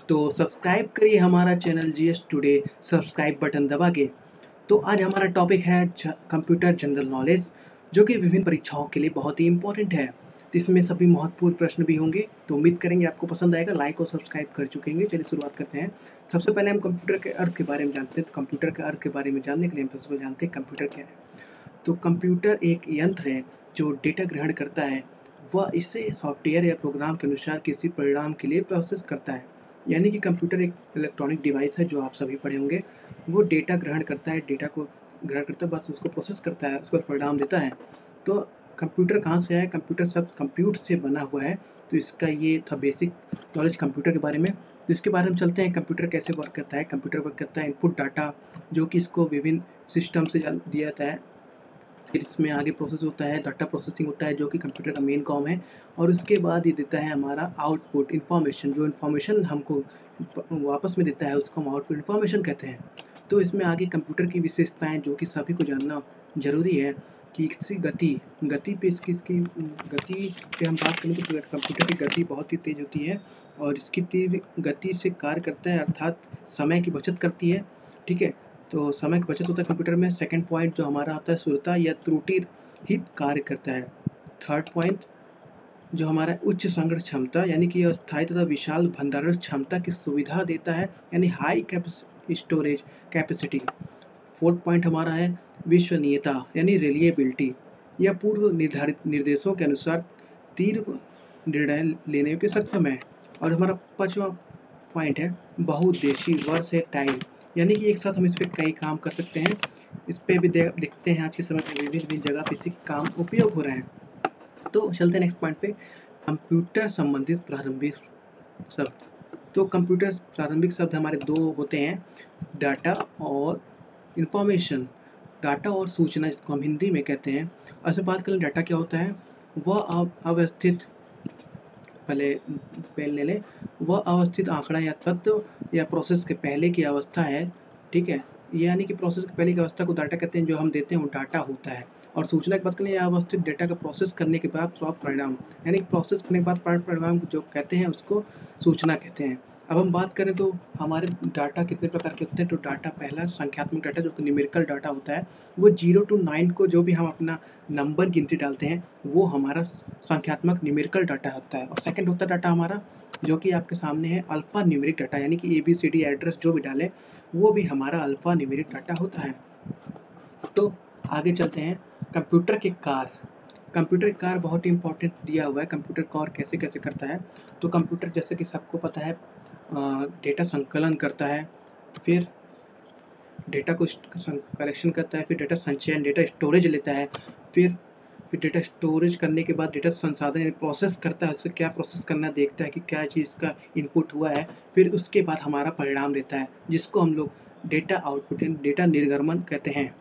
तो सब्सक्राइब करिए हमारा channel GS today, subscribe button दबा के। तो आज हमारा टॉपिक है कंप्यूटर जनरल नॉलेज, जो कि विभिन्न परीक्षाओं के लिए बहुत ही इंपॉर्टेंट है। तो इसमें सभी महत्वपूर्ण प्रश्न भी होंगे, तो उम्मीद करेंगे आपको पसंद आएगा। लाइक और सब्सक्राइब कर चुके हैं, चलिए शुरुआत करते हैं। सबसे पहले हम कंप्यूटर के अर्थ के बारे में जानते हैं। तो कंप्यूटर के अर्थ के बारे में जानने के लिए हम सबसे जानते हैं कंप्यूटर क्या है। तो कंप्यूटर एक यंत्र है जो डेटा ग्रहण करता है, वह इसे सॉफ्टवेयर या प्रोग्राम के अनुसार किसी परिणाम के लिए प्रोसेस करता है। यानी कि कंप्यूटर एक इलेक्ट्रॉनिक डिवाइस है, जो आप सभी पढ़े होंगे। वो डेटा ग्रहण करता है, डेटा को ग्रहण करता है, बस उसको प्रोसेस करता है, उसको परिणाम देता है। तो कंप्यूटर कहाँ से आया? कंप्यूटर शब्द कंप्यूट से बना हुआ है। तो इसका ये था बेसिक नॉलेज कंप्यूटर के बारे में। तो इसके बारे में चलते हैं, कंप्यूटर कैसे वर्क करता है। कंप्यूटर वर्क करता है इनपुट डाटा, जो कि इसको विभिन्न सिस्टम से दिया जाता है। फिर इसमें आगे प्रोसेस होता है, डाटा प्रोसेसिंग होता है, जो कि कंप्यूटर का मेन काम है। और उसके बाद ये देता है हमारा आउटपुट इन्फॉर्मेशन। जो इन्फॉर्मेशन हमको वापस में देता है, उसको हम आउटपुट इन्फॉर्मेशन कहते हैं। तो इसमें आगे कंप्यूटर की विशेषताएं, जो कि सभी को जानना जरूरी है कि इसकी गति पे इसकी गति पे हम बात करें तो कंप्यूटर की गति बहुत ही तेज होती है और इसकी तीव्र गति से कार्य करता है, अर्थात समय की बचत करती है। ठीक है, तो समय की बचत होता है कंप्यूटर में। सेकंड पॉइंट जो हमारा आता है, शुद्धता या त्रुटि रहित कार्य करता है। थर्ड पॉइंट जो हमारा उच्च संग्रह क्षमता, यानी कि अस्थायी तथा विशाल भंडारण क्षमता की सुविधा देता है, यानी high storage capacity. Fourth point हमारा है विश्वसनीयता, यानी रिलायबिलिटी, या पूर्व निर्धारित निर्देशों के अनुसार तीव्र निर्णय लेने के सक्षम है। और हमारा पांचवा पॉइंट है बहुउद्देशीय वर्सेटाइल, यानी कि एक साथ हम इस पर कई काम कर सकते हैं। इस पे भी देखते हैं आज के समय में विभिन्न जगह पे इसी काम उपयोग हो रहे हैं। तो चलते हैं नेक्स्ट पॉइंट पे, कंप्यूटर संबंधित प्रारंभिक शब्द। तो कंप्यूटर प्रारंभिक शब्द हमारे दो होते हैं, डाटा और इंफॉर्मेशन। डाटा और सूचना, जिसको हम हिंदी में कहते हैं। और बात करें डाटा क्या होता है, वह अवस्थित, पहले पेन ले लें, वह अवस्थित आंकड़ा या तत्व या प्रोसेस के पहले की अवस्था है। ठीक है, यानी कि प्रोसेस की पहले की अवस्था को डाटा कहते हैं, जो हम देते हैं वो डाटा होता है। और सूचना की बात करें, या अवस्थित डेटा का प्रोसेस करने के बाद प्राप्त परिणाम, यानी प्रोसेस करने के बाद प्राप्त परिणाम जो कहते हैं उसको सूचना कहते हैं। अब हम बात करें तो हमारे डाटा कितने प्रकार के होते हैं। तो डाटा, पहला संख्यात्मक डाटा, जो कि न्यूमेरिकल डाटा होता है, वो 0 to 9 को जो भी हम अपना नंबर गिनती डालते हैं, वो हमारा संख्यात्मक न्यूमेरिकल डाटा होता है। और सेकंड होता है डाटा हमारा, जो कि आपके सामने है, अल्फा न्यूमेरिक डाटा, यानी कि ABCD एड्रेस जो भी डालें वो भी हमारा अल्फा न्यूमेरिक डाटा होता है। तो आगे चलते हैं, कंप्यूटर के कार्य। कंप्यूटर के कार्य बहुत ही इंपॉर्टेंट दिया हुआ है, कंप्यूटर कार्य कैसे कैसे करता है। तो कंप्यूटर, जैसे कि सबको पता है, डेटा संकलन करता है, फिर डेटा को कलेक्शन करता है, फिर डेटा संचयन, डेटा स्टोरेज लेता है, फिर डेटा स्टोरेज करने के बाद डेटा संसाधन यानी प्रोसेस करता है, उसे क्या प्रोसेस करना है, देखता है कि क्या चीज़ का इनपुट हुआ है, फिर उसके बाद हमारा परिणाम देता है, जिसको हम लोग डेटा आउटपुट यानी डेटा निर्गमन कहते हैं।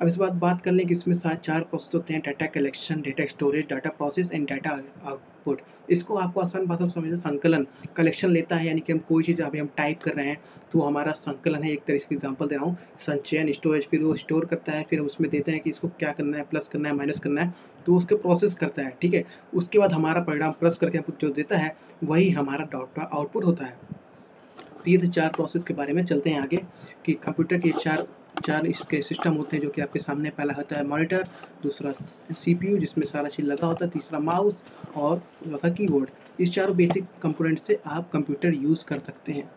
अब इस बात कर लें कि इसमें चार प्रोसेस होते हैं, data collection, data storage, data process and data output. इसको आपको आसान भाषा में समझना, संकलन, कलेक्शन लेता है, यानी कि हम कोई चीज़ अभी हम टाइप कर रहे हैं तो हमारा संकलन है, एक तरह से एग्जांपल दे रहा हूँ। संचयन, स्टोरेज, फिर वो स्टोर करता है, फिर उसमें देते हैं कि इसको क्या करना है, प्लस करना है, माइनस करना है, तो उसके प्रोसेस करता है। ठीक है, उसके बाद हमारा परिणाम प्लस करके हमको जो देता है वही हमारा डाटा आउटपुट होता है। तो ये थे चार प्रोसेस के बारे में। चलते हैं आगे कि कंप्यूटर के चार इसके सिस्टम होते हैं, जो कि आपके सामने पहला होता है मॉनिटर, दूसरा CPU जिसमें सारा चीज़ लगा होता है, तीसरा माउस और चौथा कीबोर्ड। इस चारों बेसिक कंपोनेंट से आप कंप्यूटर यूज़ कर सकते हैं।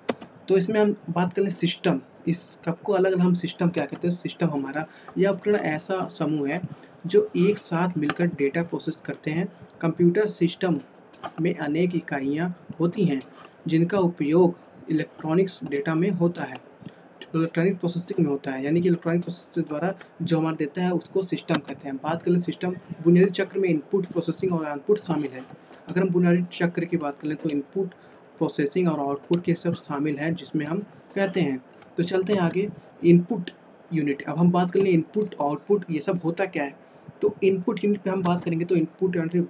तो इसमें हम बात करें सिस्टम, इस सबको अलग अलग हम सिस्टम क्या कहते हैं। सिस्टम हमारा यह उपकरण ऐसा समूह है जो एक साथ मिलकर डेटा प्रोसेस करते हैं। कंप्यूटर सिस्टम में अनेक इकाइयाँ होती हैं जिनका उपयोग इलेक्ट्रॉनिक्स डेटा में होता है, इलेक्ट्रॉनिक प्रोसेसिंग में होता है, यानी कि इलेक्ट्रॉनिक प्रोसेस द्वारा जो हमारा देता है उसको सिस्टम कहते हैं। बात करें सिस्टम, बुनियादी चक्र में इनपुट, प्रोसेसिंग और आउटपुट शामिल है। अगर हम बुनियादी चक्र की बात करें तो इनपुट, प्रोसेसिंग और आउटपुट के सब शामिल हैं, जिसमें हम कहते हैं। तो चलते हैं आगे, इनपुट यूनिट। अब हम बात करें इनपुट आउटपुट ये सब होता क्या है। तो इनपुट यूनिट पे हम बात करेंगे तो इनपुट यूनिट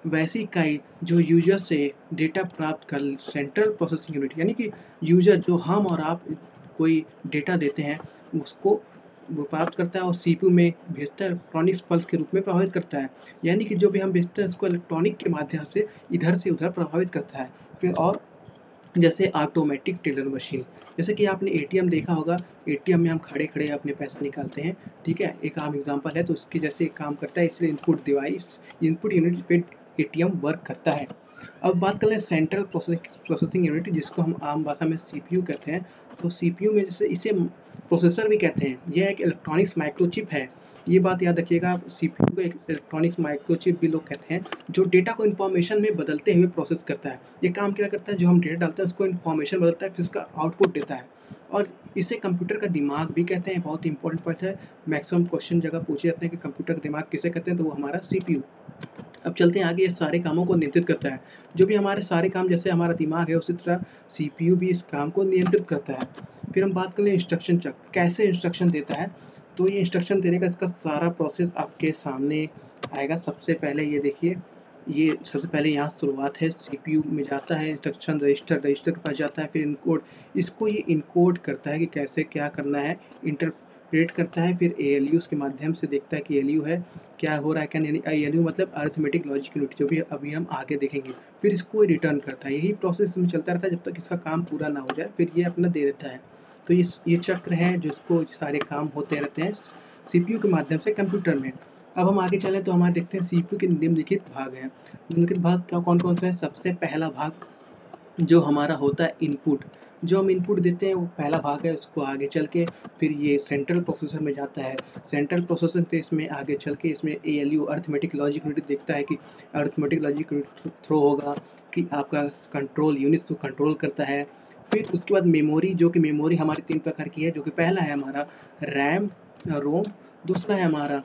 वैसी इकाई जो यूजर से डेटा प्राप्त कर, सेंट्रल प्रोसेसिंग यूनिट, यानी कि यूजर जो हम और आप कोई डेटा देते हैं उसको वो प्राप्त करता है और CPU में भेजता है, इलेक्ट्रॉनिक्स पल्स के रूप में प्रभावित करता है, यानी कि जो भी हम भेजते हैं उसको इलेक्ट्रॉनिक के माध्यम से इधर से उधर प्रभावित करता है। फिर और जैसे ऑटोमेटिक टेलर मशीन, जैसे कि आपने एटीएम देखा होगा, एटीएम में हम खड़े खड़े अपने पैसा निकालते हैं, ठीक है, एक आम एग्जांपल है, तो उसके जैसे एक काम करता है, इसलिए इनपुट डिवाइस, इनपुट यूनिट पे एटीएम वर्क करता है। अब बात कर लें सेंट्रल प्रोसेसिंग यूनिट, जिसको हम आम भाषा में सीपीयू कहते हैं। तो सीपीयू में जैसे इसे प्रोसेसर भी कहते हैं, यह एक इलेक्ट्रॉनिक्स माइक्रोचिप है। ये बात याद रखिएगा, सीपीयू को एक इलेक्ट्रॉनिक्स माइक्रोचिप भी लोग कहते हैं, जो डेटा को इन्फॉर्मेशन में बदलते हुए प्रोसेस करता है। ये काम क्या करता है, जो हम डेटा डालते हैं उसको इन्फॉर्मेशन बदलता है, फिर उसका आउटपुट देता है, और इसे कंप्यूटर का दिमाग भी कहते हैं। बहुत इंपॉर्टेंट पॉइंट है, मैक्सिमम क्वेश्चन जगह पूछे जाते हैं कि कंप्यूटर का दिमाग किसे कहते हैं, तो वो हमारा सीपीयू। अब चलते हैं आगे, ये सारे कामों को नियंत्रित करता है, जो भी हमारे सारे काम, जैसे हमारा दिमाग है उसी तरह सीपीयू भी इस काम को नियंत्रित करता है। फिर हम बात कर लें इंस्ट्रक्शन चक्र, कैसे इंस्ट्रक्शन देता है। तो ये इंस्ट्रक्शन देने का इसका सारा प्रोसेस आपके सामने आएगा। सबसे पहले ये देखिए, ये सबसे पहले यहाँ शुरुआत है, सीपीयू में जाता है इंस्ट्रक्शन रजिस्टर, रजिस्टर के पास जाता है, फिर इनकोड, इसको ये इनकोड करता है कि कैसे क्या करना है, इंटरप्रेट करता है, फिर एएलयू के माध्यम से देखता है कि एएलयू है, क्या हो रहा है क्या नहीं। एएलयू मतलब अरिथमेटिक लॉजिक यूनिट, जो भी अभी हम आगे देखेंगे। फिर इसको रिटर्न करता है। यही प्रोसेस में चलता रहता है जब तक इसका काम पूरा ना हो जाए, फिर ये अपना दे देता है। तो ये चक्र है जिसको सारे काम होते रहते हैं सीपीयू के माध्यम से कंप्यूटर में। अब हम आगे चलें तो हमारे देखते हैं सीपीयू के निम्नलिखित भाग हैं। निम्नलिखित भाग क्या कौन कौन से हैं। सबसे पहला भाग जो हमारा होता है इनपुट, जो हम इनपुट देते हैं वो पहला भाग है। उसको आगे चल के फिर ये सेंट्रल प्रोसेसर में जाता है। सेंट्रल प्रोसेसर से इसमें आगे चल के इसमें एएलयू अरिथमेटिक लॉजिक यूनिट देखता है कि अरिथमेटिक लॉजिक यूनिट थ्रो होगा कि आपका कंट्रोल यूनिट को कंट्रोल करता है। फिर उसके बाद मेमोरी, जो कि मेमोरी हमारी 3 प्रकार की है, जो कि पहला है हमारा रैम रोम, दूसरा है हमारा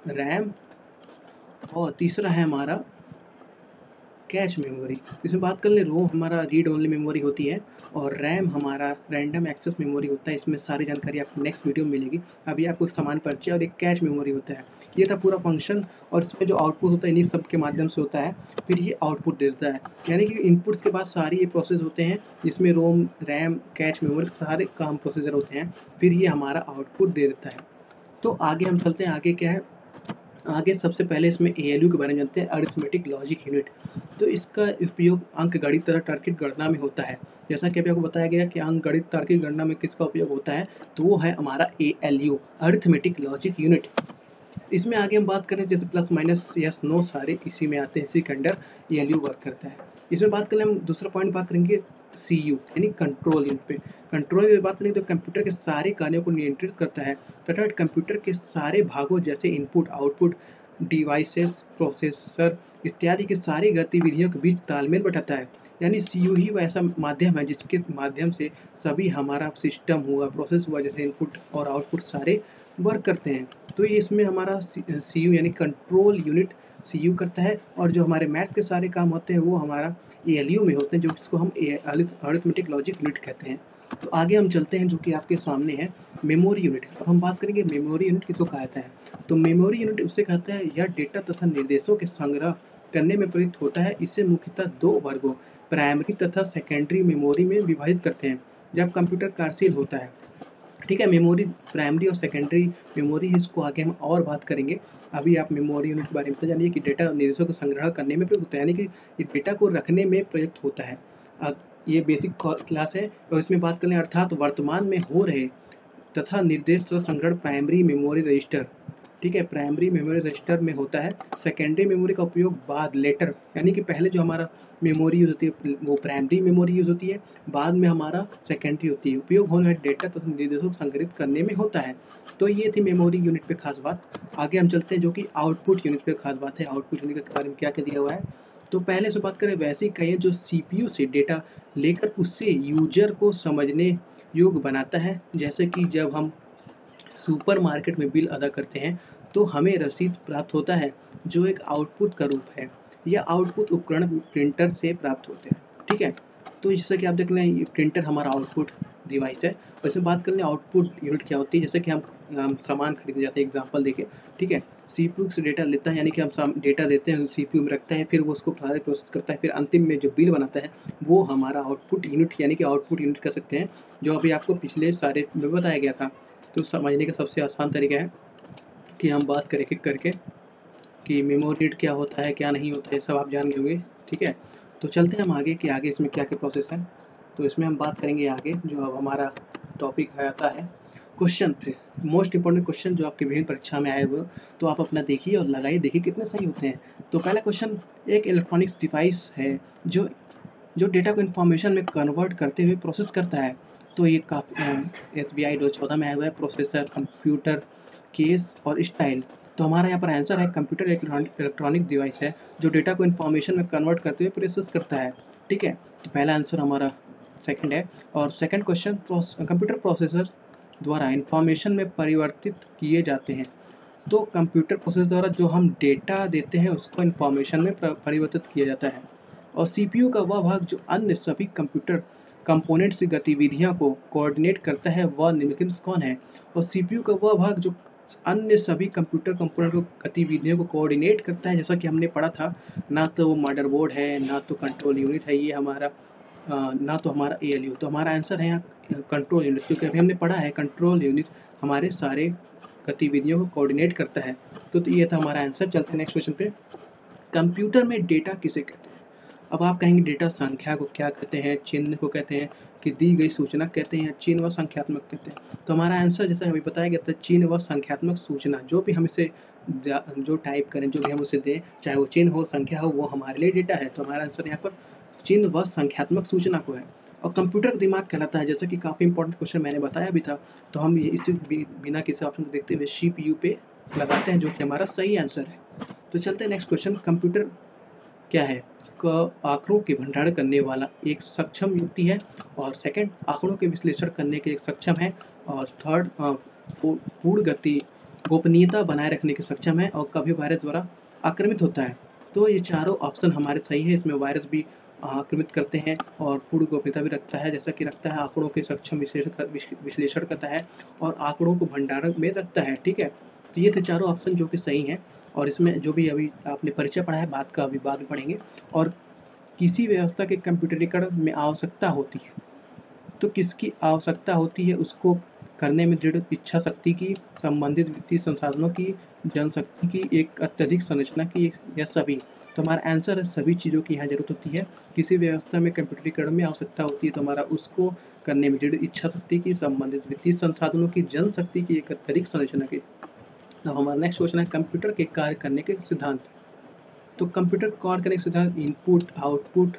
रैम, और तीसरा है हमारा कैश मेमोरी। इसमें बात कर लें, रोम हमारा रीड ओनली मेमोरी होती है, और रैम हमारा रैंडम एक्सेस मेमोरी होता है। इसमें सारी जानकारी आपको नेक्स्ट वीडियो में मिलेगी। अभी आपको एक समान परिचय, और एक कैश मेमोरी होता है। ये था पूरा फंक्शन, और इसमें जो आउटपुट होता है इन्हीं सब के माध्यम से होता है। फिर ये आउटपुट देता है, यानी कि इनपुट्स के बाद सारी ये प्रोसेस होते हैं, जिसमें रोम रैम कैश मेमोरी सारे काम प्रोसेसर होते हैं। फिर ये हमारा आउटपुट दे देता है। तो आगे हम चलते हैं, आगे क्या है, आगे सबसे पहले इसमें एएलयू के बारे में जानते हैं, अरिथमेटिक लॉजिक यूनिट। तो इसका उपयोग अंकगणित तथा तार्किक गणना में होता है। जैसा कि अभी आपको बताया गया कि अंकगणित तार्किक गणना में किसका उपयोग होता है, तो वो है हमारा एएलयू अरिथमेटिक लॉजिक यूनिट। इसमें आगे हम बात करें, जैसे प्लस माइनस यस नो सारे इसी में आते हैं, इसी के अंडर एएलयू वर्क करता है। इसमें बात करें, हम दूसरा पॉइंट बात करेंगे सीयू यानी कंट्रोल यूनिट पे। कंट्रोल की बात करें तो कंप्यूटर के सारे कार्यों को नियंत्रित करता है तथा कंप्यूटर के सारे भागों जैसे इनपुट आउटपुट डिवाइसेस प्रोसेसर इत्यादि की सारी गतिविधियों के बीच तालमेल बैठाता है। यानी सीयू ही वह ऐसा माध्यम है जिसके माध्यम से सभी हमारा सिस्टम हुआ, प्रोसेस हुआ, जैसे इनपुट और आउटपुट सारे वर्क करते हैं। तो ये इसमें हमारा सीयू यानी कंट्रोल यूनिट सीयू करता है, और जो हमारे मैथ के सारे काम होते हैं वो हमारा एएलयू में होते हैं, जो इसको हम अरिथमेटिक लॉजिक यूनिट कहते हैं। तो आगे हम चलते हैं, जो कि आपके सामने है मेमोरी यूनिट। अब हम बात करेंगे मेमोरी यूनिट किसको कहता है। तो मेमोरी यूनिट उसे कहता है, यह डेटा तथा निर्देशों के संग्रह करने में प्रयुक्त होता है। इसे मुख्यतः 2 वर्गों प्राइमरी तथा सेकेंडरी मेमोरी में विभाजित करते हैं जब कंप्यूटर कार्यशील होता है। ठीक है, मेमोरी प्राइमरी और सेकेंडरी मेमोरी है, इसको आगे हम और बात करेंगे। अभी आप मेमोरी यूनिट के बारे में तो जानिए कि डेटा निर्देशों को संग्रह करने में प्रयुक्त होता है, यानी कि ये डेटा को रखने में प्रयुक्त होता है। ये बेसिक क्लास है, और इसमें बात करें अर्थात वर्तमान में हो रहे तथा निर्देश तथा संग्रहण प्राइमरी मेमोरी रजिस्टर, ठीक है, प्राइमरी मेमोरी रजिस्टर में होता है। सेकेंडरी मेमोरी का उपयोग बाद लेटर, यानी कि पहले जो हमारा मेमोरी यूज होती है वो प्राइमरी मेमोरी यूज होती है, बाद में हमारा सेकेंडरी होती है। उपयोग होने वाले डेटा तथा निर्देशों को संग्रहित करने में होता है। तो ये थी मेमोरी यूनिट पे खास बात। आगे हम चलते हैं, जो कि आउटपुट यूनिट पे खास बात है। आउटपुट यूनिट के बारे में क्या क्या दिया हुआ है, तो पहले से बात करें, वैसी इकाइयाँ जो सीपीयू से डेटा लेकर उससे यूजर को समझने योग्य बनाता है। जैसे कि जब हम सुपरमार्केट में बिल अदा करते हैं तो हमें रसीद प्राप्त होता है, जो एक आउटपुट का रूप है। यह आउटपुट उपकरण प्रिंटर से प्राप्त होते हैं। ठीक है, तो जैसे कि आप देख लें, ये प्रिंटर हमारा आउटपुट डिवाइस है। वैसे बात कर लें आउटपुट यूनिट क्या होती है, जैसे कि हम सामान खरीदने जाते हैं, एग्जांपल देके, ठीक है, सीपीयू से डेटा लेता है, यानी कि हम डेटा देते हैं, सीपीयू में रखता है, फिर वो उसको सारे प्रोसेस करता है, फिर अंतिम में जो बिल बनाता है वो हमारा आउटपुट यूनिट यानी कि आउटपुट यूनिट कह सकते हैं, जो अभी आपको पिछले सारे में बताया गया था। तो समझने का सबसे आसान तरीका है कि हम बात करें करके कि मेमोरी रीड क्या होता है क्या नहीं होता है, सब आप जान गए होंगे। ठीक है, तो चलते हैं हम आगे कि आगे इसमें क्या क्या प्रोसेस है। तो इसमें हम बात करेंगे आगे जो अब हमारा टॉपिक है आता है क्वेश्चन पे, मोस्ट इंपॉर्टेंट क्वेश्चन जो आपकी विभिन्न परीक्षा में आए हुए हो, तो आप अपना देखिए और लगाइए, देखिए कितने सही होते हैं। तो पहला क्वेश्चन, एक इलेक्ट्रॉनिक्स डिवाइस है जो जो डेटा को इन्फॉर्मेशन में कन्वर्ट करते हुए प्रोसेस करता है। तो ये SBI 2014 में आया हुआ है, प्रोसेसर, कंप्यूटर, केस और स्टाइल। तो हमारा यहाँ पर आंसर है कंप्यूटर इलेक्ट्रॉनिक डिवाइस है जो डेटा को इन्फॉर्मेशन में कन्वर्ट करते हुए प्रोसेस करता है। ठीक है, तो पहला आंसर हमारा सेकंड है। और सेकंड क्वेश्चन, कंप्यूटर प्रोसेसर द्वारा इंफॉर्मेशन में परिवर्तित किए जाते हैं। तो कंप्यूटर प्रोसेस द्वारा जो हम डेटा देते हैं उसको इंफॉर्मेशन में परिवर्तित किया जाता है। और CPU का वह भाग जो अन्य सभी कंप्यूटर कंपोनेंट्स की गतिविधियों को कोऑर्डिनेट करता है वह निम्नलिखित में कौन है। और CPU का वह भाग जो अन्य सभी कंप्यूटर कंपोनेंट को गतिविधियों को कोऑर्डिनेट करता है, जैसा कि हमने पढ़ा था, ना तो वो मदरबोर्ड है, ना तो कंट्रोल यूनिट है, ये हमारा ना तो हमारा ALU। तो हमारा आंसर है यहाँ कंट्रोल यूनिट, क्योंकि अभी हमने पढ़ा है कंट्रोल यूनिट हमारे सारे गतिविधियों को कोऑर्डिनेट करता है। तो ये था हमारा आंसर। चलते हैं नेक्स्ट क्वेश्चन पे, कंप्यूटर में डेटा किसे कहते हैं। अब आप कहेंगे डेटा संख्या को क्या कहते हैं, चिन्ह को कहते हैं, कि दी गई सूचना कहते हैं, चिन्ह व संख्यात्मक कहते हैं। तो हमारा आंसर जैसे अभी बताया गया था, चिन्ह व संख्यात्मक सूचना, जो भी हम इसे जो टाइप करें, जो भी हम उसे दें, चाहे वो चिन्ह हो, संख्या हो, वो हमारे लिए डेटा है। तो हमारा आंसर यहाँ पर चिन्ह व संख्यात्मक सूचना को है। और कंप्यूटर का दिमाग कहलाता है, जैसा कि काफ़ी इंपॉर्टेंट क्वेश्चन मैंने बताया भी था। तो हम ये इसी बिना किसी ऑप्शन को देखते हुए CPU पे लगाते हैं, जो कि हमारा सही आंसर है। तो चलते हैं नेक्स्ट क्वेश्चन, कंप्यूटर क्या है। आंकड़ों के भंडारण करने वाला एक सक्षम युक्ति है। और सेकंड, आंकड़ों के विश्लेषण करने के एक सक्षम है। और थर्ड, पूर्ण गति गोपनीयता बनाए रखने के सक्षम है। और कभी वायरस द्वारा आक्रमित होता है। तो ये चारों ऑप्शन हमारे सही है। इसमें वायरस भी आक्रमित करते हैं और पूर्ण गोपनीयता भी रखता है, जैसा कि रखता है, आंकड़ों के सक्षम विश्लेषण करता है और आंकड़ों को भंडारण में रखता है। ठीक है, तो ये थे चारों ऑप्शन जो कि सही हैं। और इसमें जो भी अभी आपने परिचय पढ़ा है, बात का अभी बाद में पढ़ेंगे। और किसी व्यवस्था के कंप्यूटरीकरण में आवश्यकता होती है, तो किसकी आवश्यकता होती है, उसको करने में दृढ़ इच्छा शक्ति की, संबंधित वित्तीय संसाधनों की, जनशक्ति की, एक अत्यधिक संरचना की, या सभी। तो हमारा आंसर है सभी चीज़ों की यहाँ जरूरत होती है। किसी व्यवस्था में कंप्यूटरीकरण में आवश्यकता होती है, तो हमारा उसको करने में दृढ़ इच्छा शक्ति की, संबंधित वित्तीय संसाधनों की, जनशक्ति की, एक अत्यधिक संरचना की। अब हमारा नेक्स्ट क्वेश्चन है कंप्यूटर के कार्य करने के सिद्धांत। तो कंप्यूटर कार्य करने के सिद्धांत, इनपुट आउटपुट।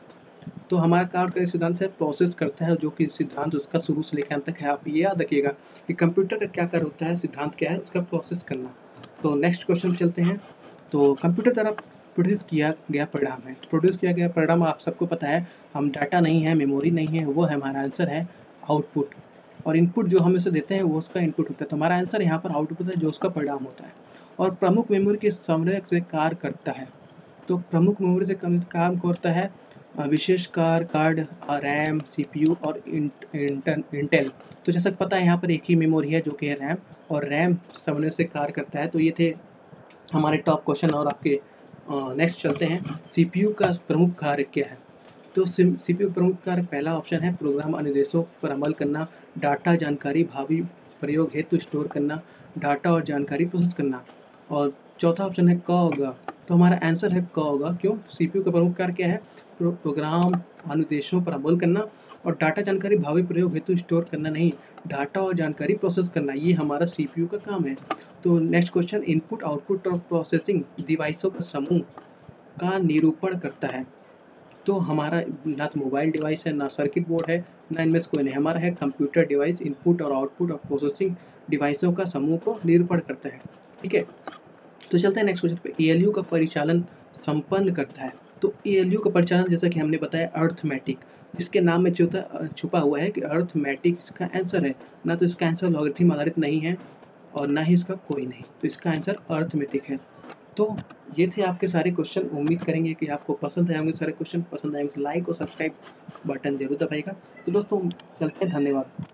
तो हमारा कार्य करने के सिद्धांत है प्रोसेस करता है, जो कि सिद्धांत उसका शुरू से लेकर अंत तक है। आप ये याद रखिएगा कि कंप्यूटर का क्या कार्य होता है, सिद्धांत क्या है, उसका प्रोसेस करना। तो नेक्स्ट क्वेश्चन चलते हैं। तो कंप्यूटर द्वारा प्रोड्यूस किया गया परिणाम है। तो प्रोड्यूस किया गया परिणाम आप सबको पता है, हम डाटा नहीं है, मेमोरी नहीं है, वो है हमारा आंसर है आउटपुट। और इनपुट जो हम इसे देते हैं वो उसका इनपुट होता है। तो हमारा आंसर यहाँ पर आउटपुट है, जो उसका परिणाम होता है। और प्रमुख मेमोरी के संग्रह से कार्य करता है। तो प्रमुख मेमोरी से काम करता है विशेष कार्ड, रैम, CPU और इंटेल। तो जैसा पता है यहाँ पर एक ही मेमोरी है जो कि है रैम, और रैम समन्वय से कार्य करता है। तो ये थे हमारे टॉप क्वेश्चन। और आपके नेक्स्ट चलते हैं, CPU का प्रमुख कार्य क्या है। तो CPU प्रमुख कार्य, पहला ऑप्शन है प्रोग्राम अनुदेशों पर अमल करना, डाटा जानकारी भावी प्रयोग हेतु स्टोर करना, डाटा और जानकारी प्रोसेस करना। और चौथा ऑप्शन है क होगा। तो हमारा आंसर है क होगा। क्यों, CPU का प्रमुख कार्य क्या है, प्रोग्राम अनुदेशों पर अमल करना, और डाटा जानकारी भावी प्रयोग हेतु स्टोर करना नहीं, डाटा और जानकारी प्रोसेस करना, ये हमारा CPU का काम है। तो नेक्स्ट क्वेश्चन, इनपुट आउटपुट और प्रोसेसिंग डिवाइसों का समूह का निरूपण करता है। तो हमारा ना तो मोबाइल डिवाइस है, ना सर्किट बोर्ड है, ना इनमें से कोई नहीं। हमारा है कंप्यूटर डिवाइस, इनपुट और आउटपुट और प्रोसेसिंग डिवाइसों का समूह को निरूपण करता है। ठीक है, तो चलते हैं नेक्स्ट क्वेश्चन पे, ALU का परिचालन संपन्न करता है। तो ALU का परिचालन, जैसा कि हमने बताया, अर्थमेटिक, इसके नाम में छुपा हुआ है कि अर्थमेटिक इसका आंसर है। ना तो इसका आंसर लॉगरिथम आधारित नहीं है और ना ही इसका कोई नहीं, तो इसका आंसर अर्थमेटिक है। तो ये थे आपके सारे क्वेश्चन। उम्मीद करेंगे कि आपको पसंद आए होंगे सारे क्वेश्चन। पसंद आए तो लाइक और सब्सक्राइब बटन जरूर दबाइएगा। तो दोस्तों चलते हैं, धन्यवाद।